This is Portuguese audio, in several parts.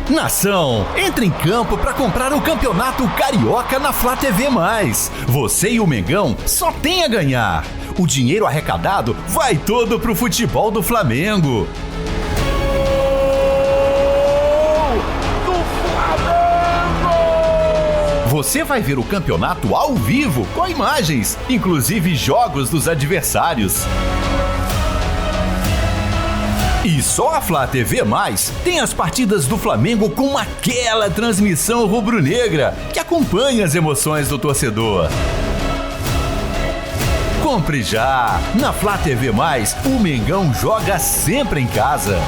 Nação, entre em campo para comprar o Campeonato Carioca na Flá TV+. Você e o Mengão só tem a ganhar. O dinheiro arrecadado vai todo pro futebol do Flamengo. Você vai ver o campeonato ao vivo, com imagens, inclusive jogos dos adversários. E só a Flá TV+, tem as partidas do Flamengo com aquela transmissão rubro-negra que acompanha as emoções do torcedor. Compre já! Na Flá TV+, o Mengão joga sempre em casa.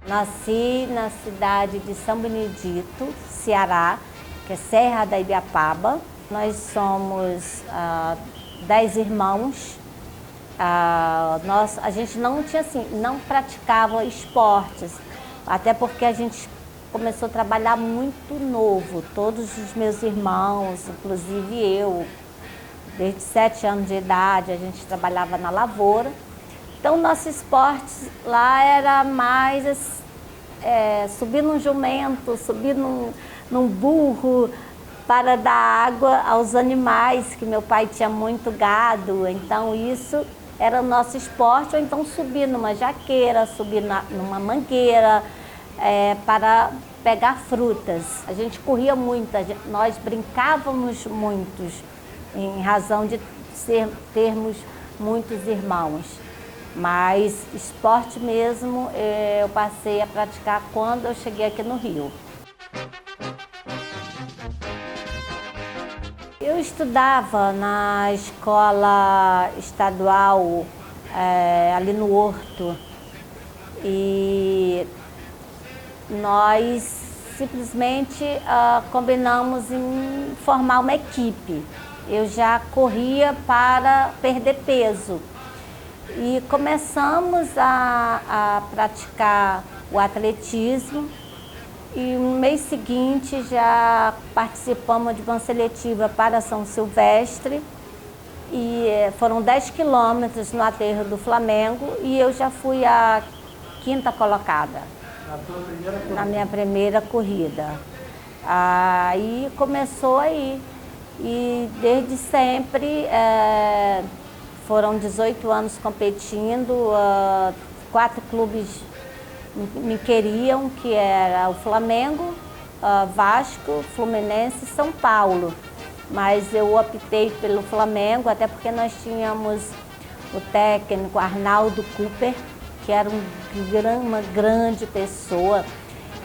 Nasci na cidade de São Benedito, Ceará, que é Serra da Ibiapaba. Nós somos 10 irmãos. A gente não praticava esportes, até porque a gente começou a trabalhar muito novo. Todos os meus irmãos, inclusive eu, desde 7 anos de idade, a gente trabalhava na lavoura. Então, nosso esporte lá era mais subir num jumento, subir num burro para dar água aos animais, que meu pai tinha muito gado. Então, isso era o nosso esporte, ou então subir numa jaqueira, subir numa mangueira para pegar frutas. A gente corria muito, nós brincávamos muito, em razão de termos muitos irmãos. Mas esporte mesmo eu passei a praticar quando eu cheguei aqui no Rio. Eu estudava na escola estadual ali no Horto e nós simplesmente combinamos em formar uma equipe. Eu já corria para perder peso. E começamos a praticar o atletismo e no mês seguinte já participamos de uma seletiva para São Silvestre e foram 10 quilômetros no aterro do Flamengo e eu já fui a 5ª colocada na minha primeira corrida. Aí começou aí e desde sempre foram 18 anos competindo, 4 clubes me queriam, que era o Flamengo, Vasco, Fluminense e São Paulo. Mas eu optei pelo Flamengo, até porque nós tínhamos o técnico Arnaldo Cooper, que era uma grande pessoa.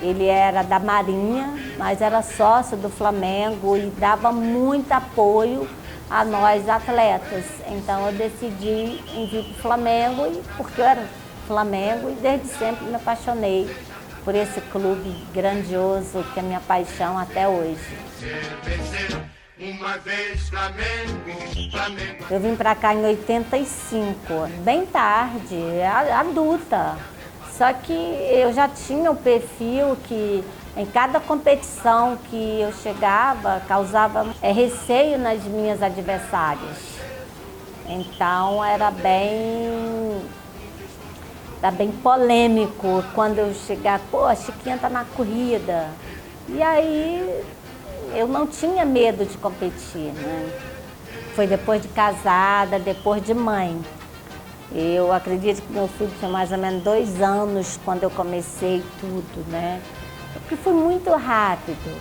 Ele era da Marinha, mas era sócio do Flamengo e dava muito apoio a nós atletas. Então eu decidi em vir para o Flamengo, porque eu era Flamengo e desde sempre me apaixonei por esse clube grandioso que é minha paixão até hoje. Eu vim para cá em 85, bem tarde, adulta. Só que eu já tinha o perfil que em cada competição que eu chegava, causava receio nas minhas adversárias. Então era bem polêmico quando eu chegar, a Chiquinha tá na corrida. E aí eu não tinha medo de competir, né? Foi depois de casada, depois de mãe. Eu acredito que meu filho tinha mais ou menos 2 anos quando eu comecei tudo, né? Porque foi muito rápido.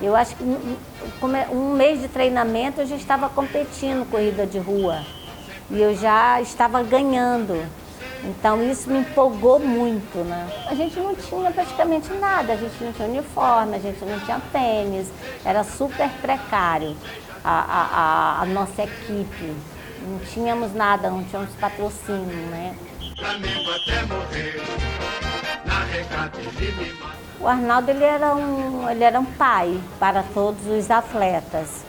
Eu acho que um mês de treinamento eu já estava competindo corrida de rua. E eu já estava ganhando. Então isso me empolgou muito, né? A gente não tinha praticamente nada, a gente não tinha uniforme, a gente não tinha tênis. Era super precário a nossa equipe. Não tínhamos nada, não tínhamos patrocínio, né? Flamengo até morrer, na O Arnaldo ele era um pai para todos os atletas.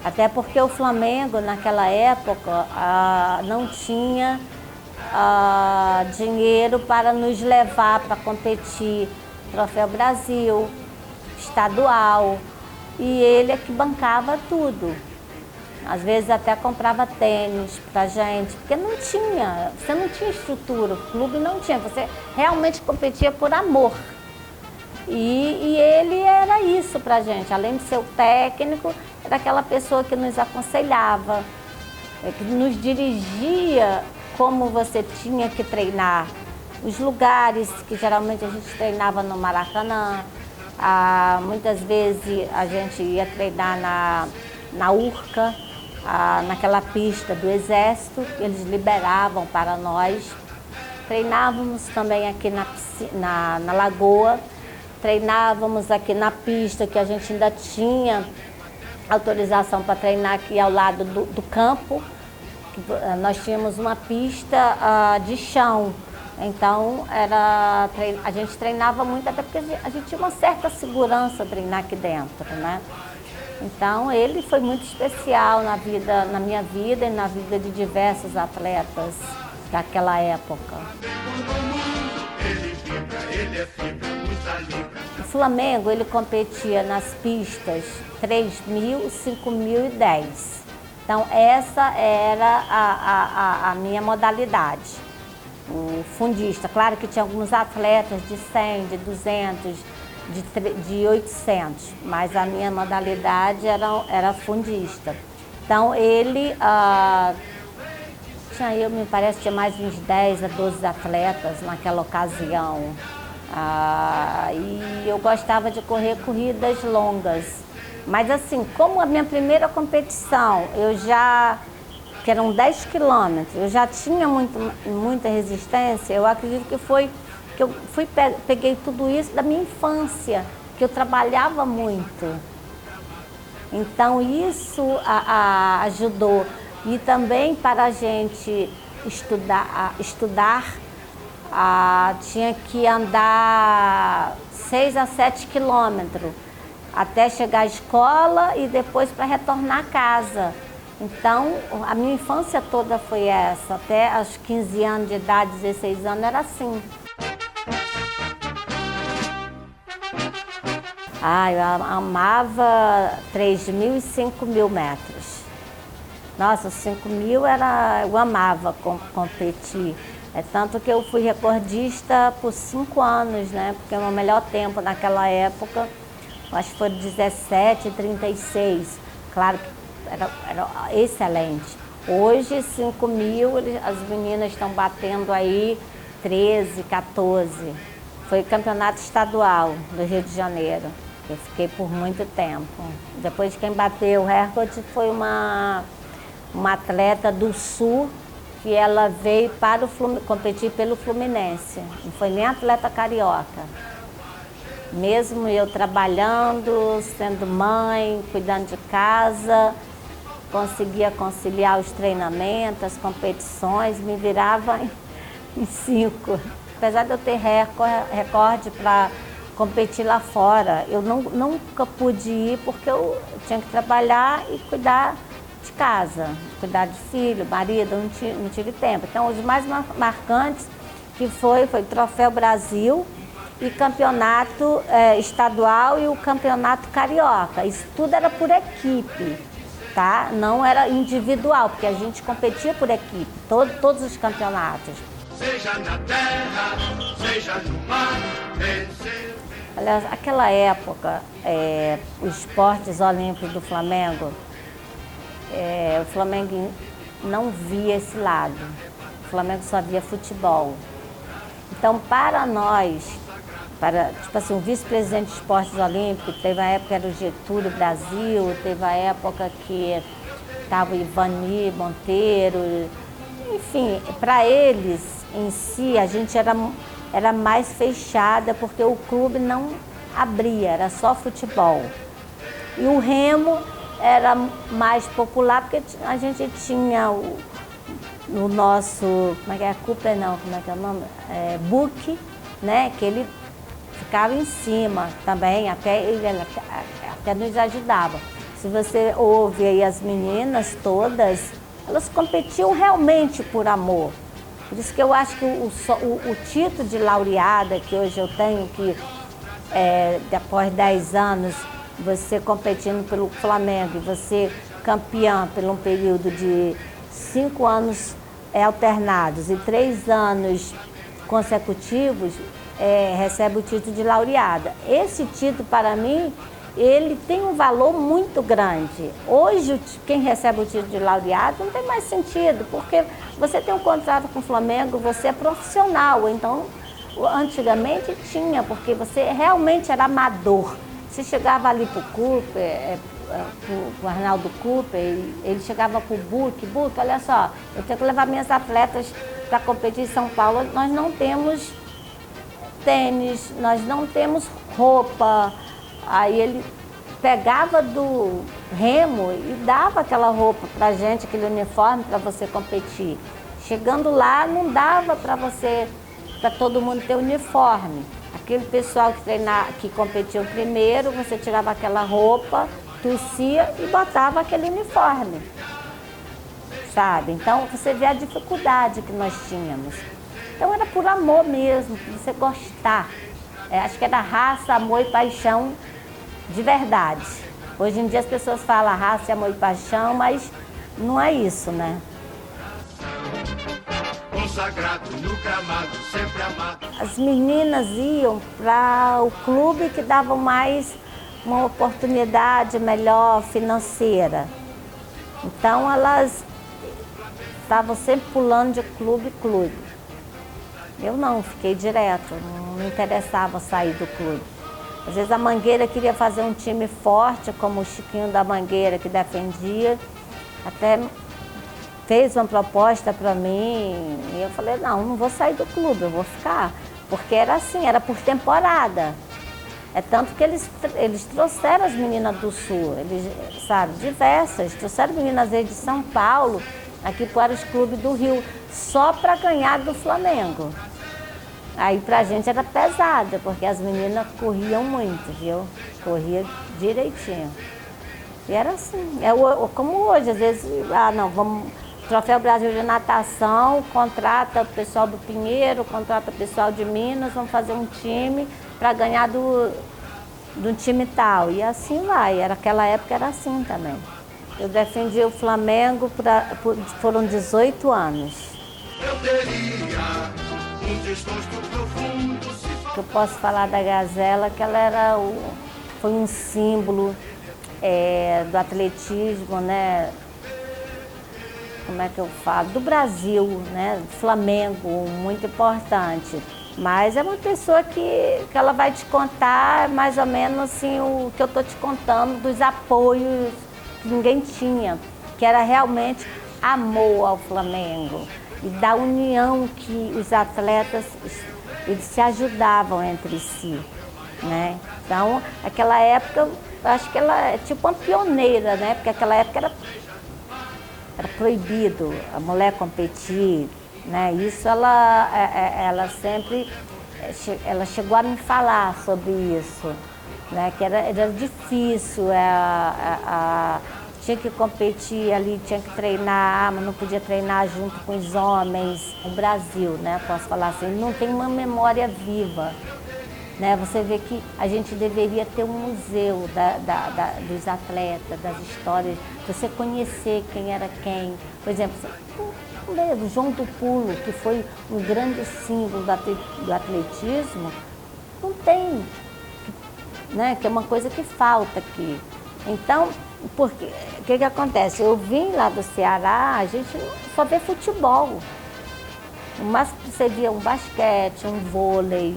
Até porque o Flamengo, naquela época, não tinha dinheiro para nos levar para competir Troféu Brasil, estadual. E ele é que bancava tudo. Às vezes até comprava tênis pra gente, porque você não tinha estrutura, o clube não tinha, você realmente competia por amor. E ele era isso pra gente, além de ser o técnico, era aquela pessoa que nos aconselhava, que nos dirigia como você tinha que treinar. Os lugares que geralmente a gente treinava no Maracanã, muitas vezes a gente ia treinar na Urca, naquela pista do Exército, eles liberavam para nós. Treinávamos também aqui na Lagoa, treinávamos aqui na pista, que a gente ainda tinha autorização para treinar aqui ao lado do campo. Nós tínhamos uma pista de chão, então a gente treinava muito, até porque a gente tinha uma certa segurança treinar aqui dentro, né? Então ele foi muito especial na minha vida e na vida de diversos atletas daquela época. O Flamengo ele competia nas pistas 3.000, 5.000 e 10. Então essa era a minha modalidade. O fundista, claro que tinha alguns atletas de 100, de 200, de 800, mas a minha modalidade era fundista. Então ele me parece que tinha mais uns 10 a 12 atletas naquela ocasião. E eu gostava de correr corridas longas. Mas assim, como a minha primeira competição, que eram 10 quilômetros, eu já tinha muita resistência, eu acredito que eu peguei tudo isso da minha infância, que eu trabalhava muito. Então isso ajudou. E também para a gente estudar, tinha que andar 6 a 7 quilômetros até chegar à escola e depois para retornar a casa. Então, a minha infância toda foi essa, até aos 15 anos de idade, 16 anos, era assim. Eu amava 3.000 e 5.000 metros. Nossa, 5.000 eu amava competir. É tanto que eu fui recordista por 5 anos, né? Porque o meu melhor tempo naquela época, acho que foi 17,36. Claro que era excelente. Hoje, 5.000, as meninas estão batendo aí 13, 14. Foi campeonato estadual do Rio de Janeiro. Eu fiquei por muito tempo. Depois quem bateu o recorde foi uma atleta do Sul, que ela veio para competir pelo Fluminense. Não foi nem atleta carioca. Mesmo eu trabalhando, sendo mãe, cuidando de casa, conseguia conciliar os treinamentos, as competições, me virava em 5. Apesar de eu ter recorde para competir lá fora, eu nunca pude ir porque eu tinha que trabalhar e cuidar de casa, cuidar de filho, marido, não tive tempo. Então, os mais marcantes que foi Troféu Brasil e campeonato estadual e o campeonato carioca. Isso tudo era por equipe, tá? Não era individual, porque a gente competia por equipe, todos os campeonatos. Seja na terra, seja no mar, vencer. Aliás, aquela época, os esportes olímpicos do Flamengo, o Flamengo não via esse lado. O Flamengo só via futebol. Então, para nós, tipo assim, o vice-presidente de esportes olímpicos, teve a época que era o Getúlio Brasil, teve a época que estava o Ivani Monteiro. Enfim, para eles em si, a gente era mais fechada, porque o clube não abria, era só futebol. E o remo era mais popular, porque a gente tinha o nosso, como é que é o nome? Book, né? Que ele ficava em cima também, até nos ajudava. Se você ouve aí as meninas todas, elas competiam realmente por amor. Por isso que eu acho que o título de laureada que hoje eu tenho, que após 10 anos, você competindo pelo Flamengo e você campeã por um período de 5 anos alternados e 3 anos consecutivos, recebe o título de laureada. Esse título, para mim, ele tem um valor muito grande. Hoje, quem recebe o título de laureado não tem mais sentido, porque você tem um contrato com o Flamengo, você é profissional. Então, antigamente tinha, porque você realmente era amador. Você chegava ali para o Cooper, para o Arnaldo Cooper, ele chegava para o Buque, olha só, eu tenho que levar minhas atletas para competir em São Paulo. Nós não temos tênis, nós não temos roupa. Aí ele pegava do remo e dava aquela roupa pra gente, aquele uniforme para você competir. Chegando lá, não dava para todo mundo ter uniforme. Aquele pessoal que competiu primeiro, você tirava aquela roupa, tossia e botava aquele uniforme, sabe? Então você vê a dificuldade que nós tínhamos. Então era por amor mesmo, por você gostar. Acho que era raça, amor e paixão de verdade. Hoje em dia as pessoas falam raça, amor e paixão, mas não é isso, né? Consagrado no gramado, sempre amado. As meninas iam para o clube que dava mais uma oportunidade melhor financeira. Então elas estavam sempre pulando de clube em clube. Eu não, fiquei direto, não me interessava sair do clube. Às vezes a Mangueira queria fazer um time forte, como o Chiquinho da Mangueira, que defendia. Até fez uma proposta para mim e eu falei, não vou sair do clube, eu vou ficar. Porque era assim, era por temporada. É tanto que eles trouxeram as meninas do Sul, eles, sabe, diversas. Trouxeram meninas de São Paulo, aqui para os clubes do Rio, só para ganhar do Flamengo. Aí pra gente era pesada, porque as meninas corriam muito, viu? Corria direitinho. E era assim, como hoje, às vezes, Troféu Brasil de Natação, contrata o pessoal do Pinheiro, contrata o pessoal de Minas, vamos fazer um time para ganhar do time tal. E assim vai, aquela época era assim também. Eu defendi o Flamengo, foram 18 anos. Eu teria um desgosto profundo. Eu posso falar da Gazela, que ela foi um símbolo do atletismo, né? Como é que eu falo? Do Brasil, né? Do Flamengo, muito importante. Mas é uma pessoa que ela vai te contar mais ou menos assim, o que eu estou te contando, dos apoios que ninguém tinha, que era realmente amor ao Flamengo e da união que os atletas eles se ajudavam entre si, né? Então, aquela época, eu acho que ela é tipo uma pioneira, né? Porque aquela época era proibido a mulher competir, né? Isso ela sempre chegou a me falar sobre isso, né? Que era difícil, tinha que competir ali, tinha que treinar, mas não podia treinar junto com os homens. O Brasil, né? Posso falar assim, não tem uma memória viva, né? Você vê que a gente deveria ter um museu dos atletas, das histórias, você conhecer quem era quem. Por exemplo, o João do Pulo, que foi um grande símbolo do atletismo, não tem, né? Que é uma coisa que falta aqui. Então, o que acontece? Eu vim lá do Ceará, a gente só vê futebol. Mas você via um basquete, um vôlei,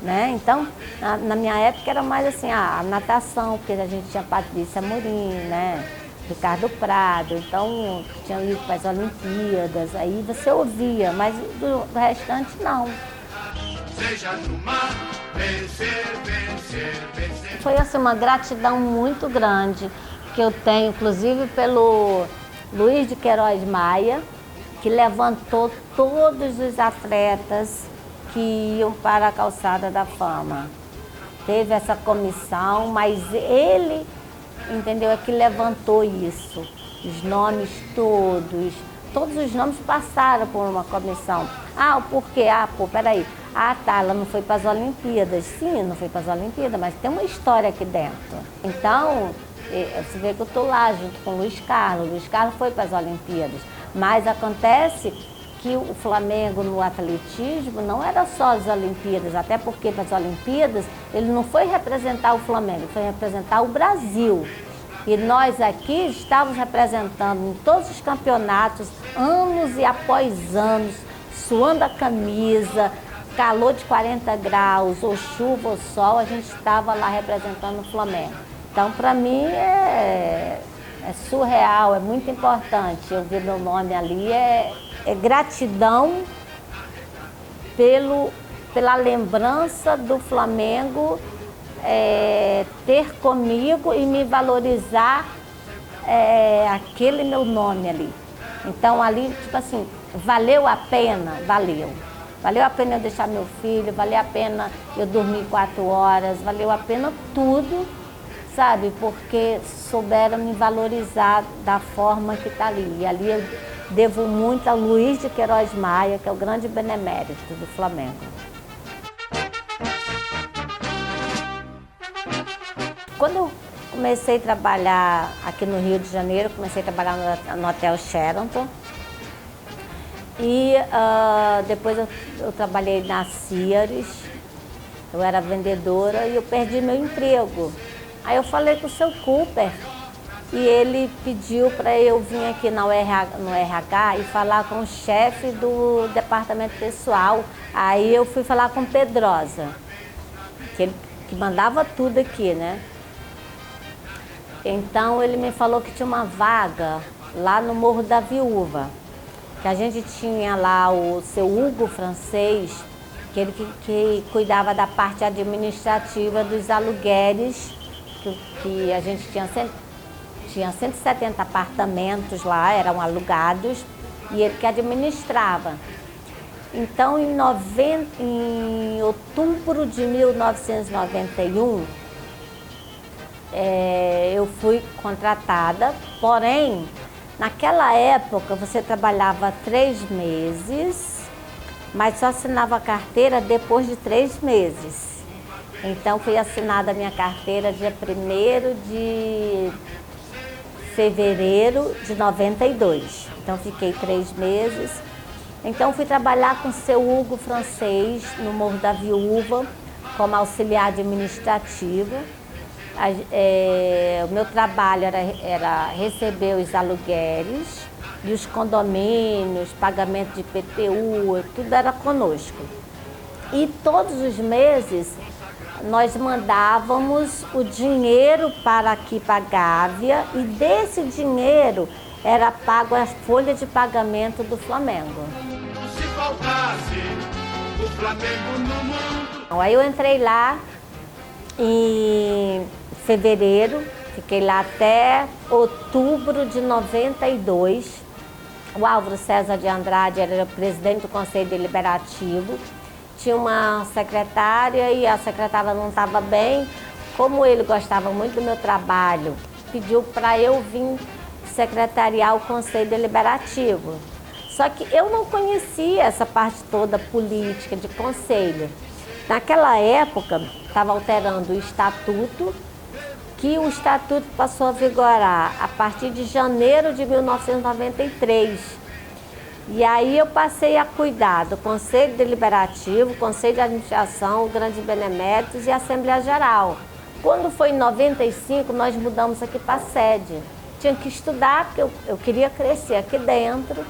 né? Então, na minha época era mais assim, a natação, porque a gente tinha Patrícia Amorim, né? Ricardo Prado, então tinha ido para as Olimpíadas, aí você ouvia, mas do restante não. Seja no mar, vencer, vencer, vencer. Foi assim, uma gratidão muito grande que eu tenho, inclusive pelo Luiz de Queiroz Maia, que levantou todos os atletas que iam para a Calçada da Fama. teve essa comissão, mas ele, entendeu, é que levantou isso. Os nomes todos os nomes passaram por uma comissão. Ah, o porquê? Ah, pô, peraí. Ah, tá, ela não foi para as Olimpíadas. Sim, não foi para as Olimpíadas, mas tem uma história aqui dentro. Então, você vê que eu estou lá junto com o Luiz Carlos. O Luiz Carlos foi para as Olimpíadas. Mas acontece que o Flamengo no atletismo não era só as Olimpíadas, até porque para as Olimpíadas ele não foi representar o Flamengo, foi representar o Brasil. E nós aqui estávamos representando em todos os campeonatos, anos e após anos, suando a camisa, calor de 40 graus, ou chuva ou sol, a gente estava lá representando o Flamengo. Então, para mim, é surreal, é muito importante. Eu ver meu nome ali, é gratidão pela lembrança do Flamengo ter comigo e me valorizar aquele meu nome ali. Então, ali, tipo assim, valeu a pena? Valeu. Valeu a pena eu deixar meu filho, valeu a pena eu dormir 4 horas, valeu a pena tudo, sabe? Porque souberam me valorizar da forma que está ali. E ali eu devo muito a Luiz de Queiroz Maia, que é o grande benemérito do Flamengo. Quando eu comecei a trabalhar aqui no Rio de Janeiro, comecei a trabalhar no Hotel Sheraton. E depois eu trabalhei na Sears, eu era vendedora e eu perdi meu emprego. Aí eu falei com o seu Cooper e ele pediu para eu vir aqui no RH e falar com o chefe do departamento pessoal. Aí eu fui falar com o Pedrosa, que mandava tudo aqui, né? Então ele me falou que tinha uma vaga lá no Morro da Viúva, que a gente tinha lá o seu Hugo Francês, que cuidava da parte administrativa dos aluguéis, que a gente tinha 170 apartamentos lá, eram alugados, e ele que administrava. Então, em outubro de 1991, eu fui contratada, porém, naquela época você trabalhava 3 meses, mas só assinava a carteira depois de 3 meses. Então foi assinada a minha carteira dia 1º de fevereiro de 92. Então fiquei 3 meses. Então fui trabalhar com o seu Hugo Francês no Morro da Viúva como auxiliar administrativa. O meu trabalho era receber os aluguéis e os condomínios, pagamento de IPTU, tudo era conosco. E todos os meses nós mandávamos o dinheiro para aqui, para a Gávea, e desse dinheiro era pago a folha de pagamento do Flamengo. Se faltasse o Flamengo no mundo. Aí eu entrei lá em fevereiro, fiquei lá até outubro de 92. O Álvaro César de Andrade era o presidente do Conselho Deliberativo. Tinha uma secretária e a secretária não estava bem. Como ele gostava muito do meu trabalho, pediu para eu vir secretariar o Conselho Deliberativo. Só que eu não conhecia essa parte toda política de conselho. Naquela época, estava alterando o estatuto, que o estatuto passou a vigorar a partir de janeiro de 1993. E aí eu passei a cuidar do Conselho Deliberativo, Conselho de Administração, Grandes Beneméritos e Assembleia Geral. Quando foi em 95, nós mudamos aqui para a sede. Tinha que estudar, porque eu queria crescer aqui dentro.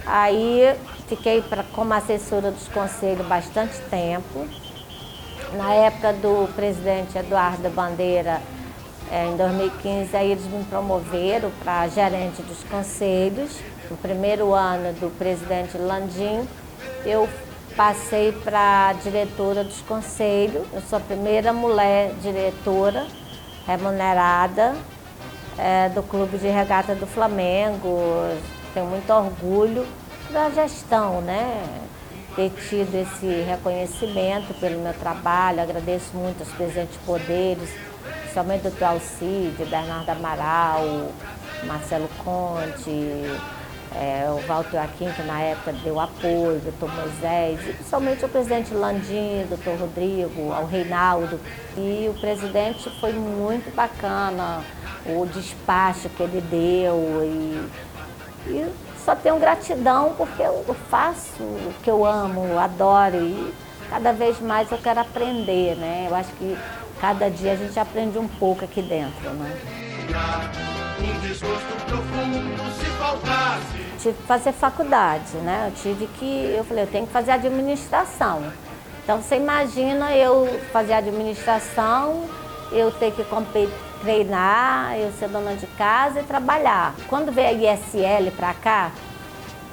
Aí fiquei como assessora dos conselhos bastante tempo. Na época do presidente Eduardo Bandeira, em 2015, aí eles me promoveram para gerente dos conselhos. No primeiro ano do presidente Landim, eu passei para diretora dos conselhos. Eu sou a primeira mulher diretora remunerada do Clube de Regata do Flamengo. Tenho muito orgulho da gestão, né? ter tido esse reconhecimento pelo meu trabalho. Agradeço muito aos presidentes de poderes, principalmente o Dr. Alcide, Bernardo Amaral, Marcelo Conte, o Walter Aquim, que na época deu apoio, o Dr. Moisés, e principalmente o presidente Landim, o Dr. Rodrigo, ao Reinaldo. E o presidente foi muito bacana, o despacho que ele deu, e só tenho gratidão porque eu faço o que eu amo, eu adoro, e cada vez mais eu quero aprender, né? Eu acho que cada dia a gente aprende um pouco aqui dentro, né? Um desgosto profundo se faltasse. Tive que fazer faculdade, né? Eu falei, eu tenho que fazer administração. Então você imagina eu fazer administração, eu ter que treinar, eu ser dona de casa e trabalhar. Quando veio a ISL para cá,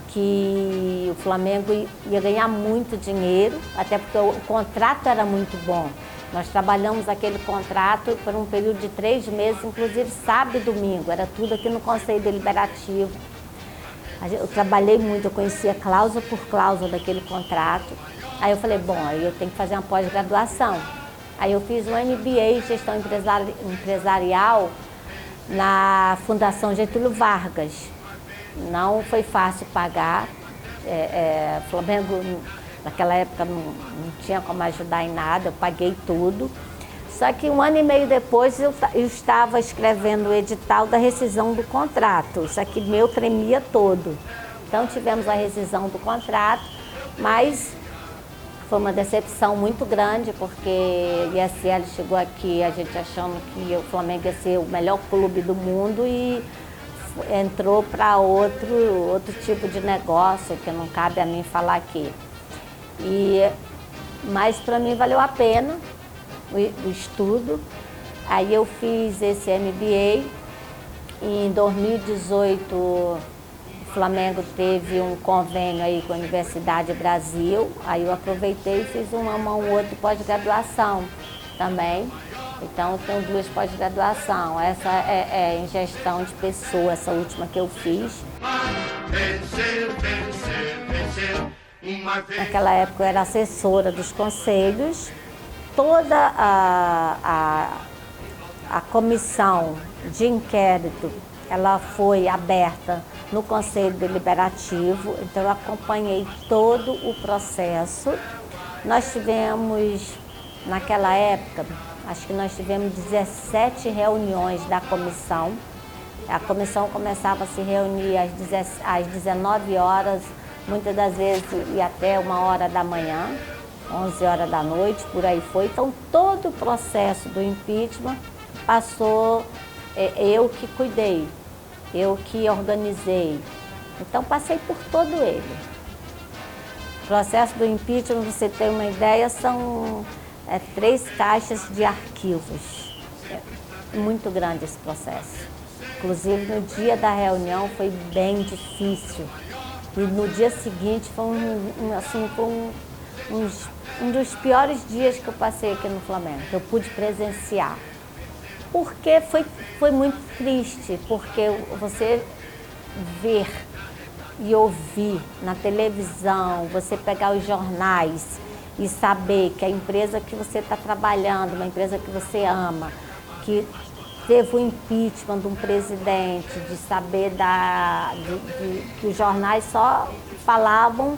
que o Flamengo ia ganhar muito dinheiro, até porque o contrato era muito bom. Nós trabalhamos aquele contrato por um período de 3 meses, inclusive sábado e domingo, era tudo aqui no Conselho Deliberativo. Eu trabalhei muito, eu conhecia cláusula por cláusula daquele contrato. Aí eu falei, bom, aí eu tenho que fazer uma pós-graduação. Aí eu fiz um MBA em Gestão Empresarial na Fundação Getúlio Vargas. Não foi fácil pagar, o Flamengo naquela época não tinha como ajudar em nada, eu paguei tudo. Só que 1 ano e meio depois eu estava escrevendo o edital da rescisão do contrato. Isso aqui meu tremia todo. Então tivemos a rescisão do contrato, mas foi uma decepção muito grande, porque o ISL chegou aqui, a gente achando que o Flamengo ia ser o melhor clube do mundo e entrou para outro tipo de negócio, que não cabe a mim falar aqui. Mas para mim valeu a pena o estudo. Aí eu fiz esse MBA. Em 2018 o Flamengo teve um convênio aí com a Universidade Brasil. Aí eu aproveitei e fiz uma ou outra pós-graduação também. Então eu tenho 2 pós-graduação. Essa é em gestão de pessoas, essa última que eu fiz. Vencer, vencer, vencer. Naquela época eu era assessora dos conselhos. Toda a comissão de inquérito, ela foi aberta no Conselho Deliberativo, então eu acompanhei todo o processo. Nós tivemos, naquela época, acho que nós tivemos 17 reuniões da comissão. A comissão começava a se reunir às 19 horas, muitas das vezes ia até 1h da manhã, 11 horas da noite, por aí foi. Então, todo o processo do impeachment passou, eu que cuidei, eu que organizei. Então, passei por todo ele. O processo do impeachment, você tem uma ideia, são 3 caixas de arquivos. É muito grande esse processo. Inclusive, no dia da reunião foi bem difícil. E no dia seguinte foi um dos piores dias que eu passei aqui no Flamengo, que eu pude presenciar. Porque foi muito triste, porque você ver e ouvir na televisão, você pegar os jornais e saber que a empresa que você está trabalhando, uma empresa que você ama, que teve o impeachment de um presidente, de saber que os jornais só falavam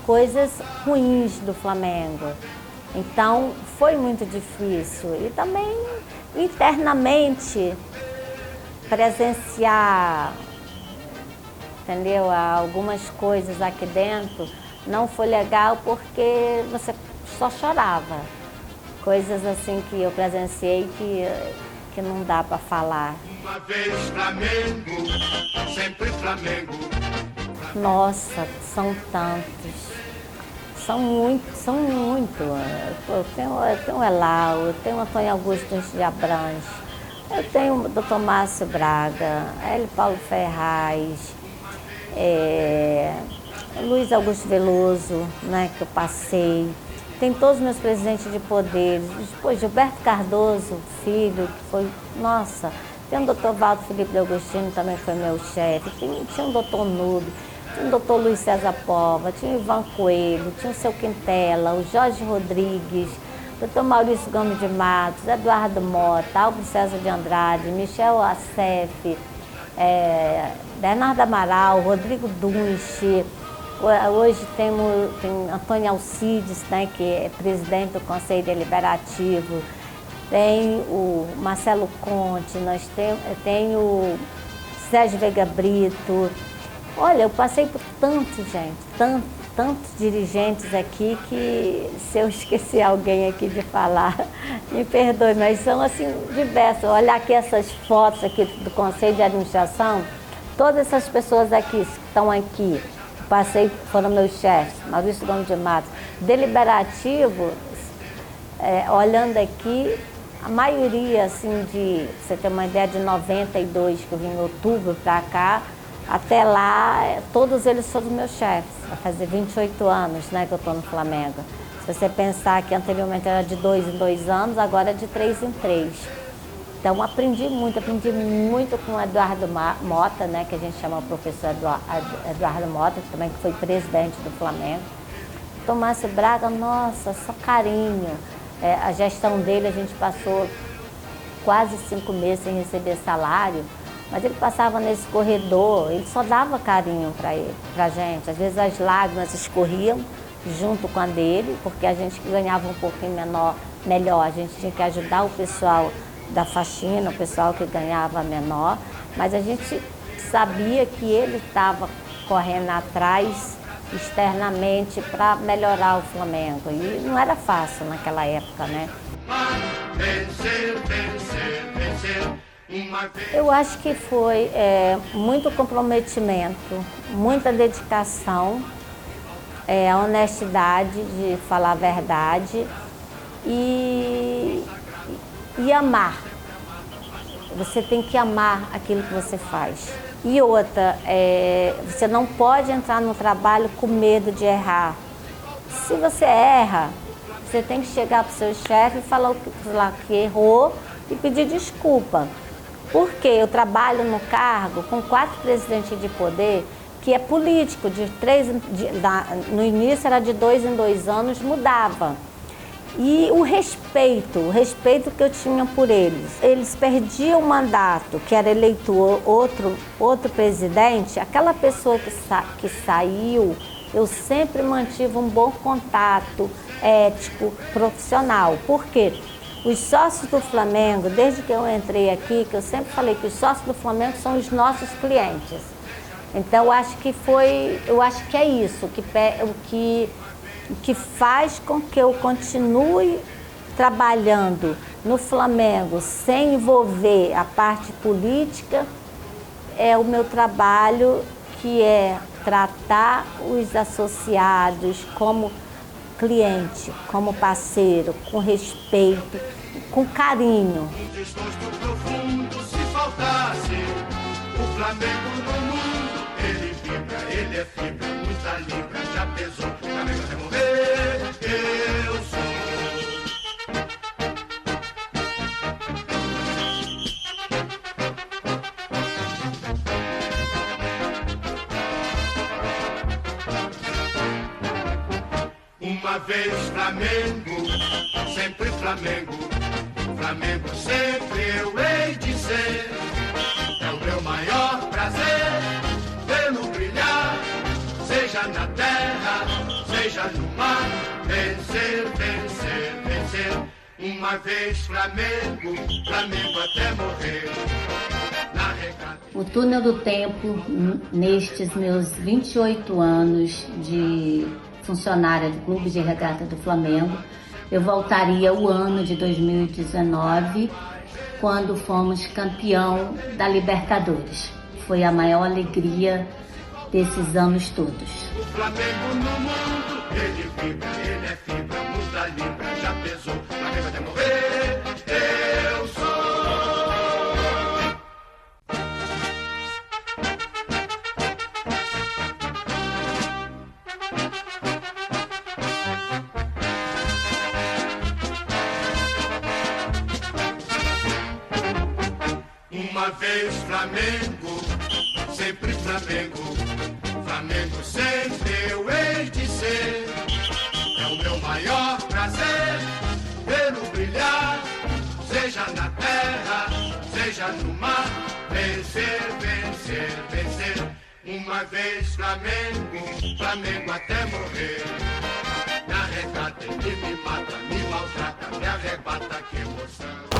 coisas ruins do Flamengo. Então, foi muito difícil. E também, internamente, presenciar, entendeu? Algumas coisas aqui dentro não foi legal porque você só chorava. Coisas assim que eu presenciei que não dá para falar. Uma vez Flamengo, sempre Flamengo. Nossa, são tantos. São muito. Eu tenho o Elau, eu tenho o Antônio Augusto de Abrantes, eu tenho o Dr. Márcio Braga, Hélio Paulo Ferraz, Luiz Augusto Veloso, né, que eu passei. Tem todos os meus presidentes de poderes. Depois, Gilberto Cardoso, filho, que foi, nossa. Tem o Dr. Valdo Felipe de Agostino, também foi meu chefe. Tinha o Dr. Nube. Tinha o doutor Luiz César Pova, tinha o Ivan Coelho, tinha o seu Quintela, o Jorge Rodrigues, o doutor Maurício Gomes de Matos, Eduardo Mota, Álvaro César de Andrade, Michel Assef, Bernardo Amaral, Rodrigo Dunche. Hoje tem Antônio Alcides, né, que é presidente do Conselho Deliberativo, tem o Marcelo Conte, tem o Sérgio Veiga Brito. Olha, eu passei por tantos dirigentes aqui que se eu esquecer alguém aqui de falar, me perdoe, mas são assim diversos. Olhar aqui essas fotos aqui do Conselho de Administração, todas essas pessoas aqui que estão aqui, passei, foram meus chefes, Maurício Gomes de Matos. Deliberativo, olhando aqui, a maioria, assim, você ter uma ideia, de 92, que eu vim em outubro para cá, até lá, todos eles foram meus chefes. Vai fazer 28 anos, né, que eu estou no Flamengo. Se você pensar que anteriormente era de 2 em 2 anos, agora é de 3 em 3. Então aprendi muito com o Eduardo Mota, né, que a gente chama o professor Eduardo Mota, que também foi presidente do Flamengo. Tomásio Braga, nossa, só carinho. A gestão dele, a gente passou quase 5 meses sem receber salário, mas ele passava nesse corredor, ele só dava carinho pra gente. Às vezes as lágrimas escorriam junto com a dele, porque a gente ganhava um pouquinho melhor, a gente tinha que ajudar o pessoal da faxina, o pessoal que ganhava menor, mas a gente sabia que ele estava correndo atrás externamente para melhorar o Flamengo. E não era fácil naquela época, né? Vencer, vencer, vencer. Eu acho que foi muito comprometimento, muita dedicação, a honestidade de falar a verdade e amar. Você tem que amar aquilo que você faz. E outra, você não pode entrar no trabalho com medo de errar. Se você erra, você tem que chegar para o seu chefe e falar que errou e pedir desculpa. Porque eu trabalho no cargo com 4 presidentes de poder, que é político, no início era de 2 em 2 anos, mudava. E o respeito que eu tinha por eles perdiam o mandato, que era eleito outro presidente, aquela pessoa que saiu, eu sempre mantive um bom contato ético, profissional. Por quê? Os sócios do Flamengo, desde que eu entrei aqui, que eu sempre falei que os sócios do Flamengo são os nossos clientes. Então, eu acho que é isso, que faz com que eu continue trabalhando no Flamengo sem envolver a parte política, é o meu trabalho, que é tratar os associados como cliente, como parceiro, com respeito, com carinho. Um desgosto profundo se faltasse o Flamengo no mundo. Ele vibra, ele é fibra, muita libra, já pesou, Flamengo até morrer, eu sou. Uma vez Flamengo, sempre Flamengo, Flamengo sempre eu hei de ser. É o meu maior prazer vê-lo brilhar, seja na terra, seja no mar. Vencer, vencer, vencer. Uma vez Flamengo, Flamengo até morrer. Na regata. O túnel do tempo, nestes meus 28 anos de funcionária do Clube de Regata do Flamengo, eu voltaria o ano de 2019, quando fomos campeão da Libertadores. Foi a maior alegria desses anos todos. O Flamengo no mundo, ele vibra, ele é fibra, muda libra, já pesou, Flamengo até morrer, eu sou. Uma vez Flamengo, sempre Flamengo, Flamengo sempre eu hei de ser. É o meu maior prazer vê-lo brilhar, seja na terra, seja no mar. Vencer, vencer, vencer. Uma vez Flamengo, Flamengo até morrer. Me arrecata, ele me mata, me maltrata, me arrebata, que emoção.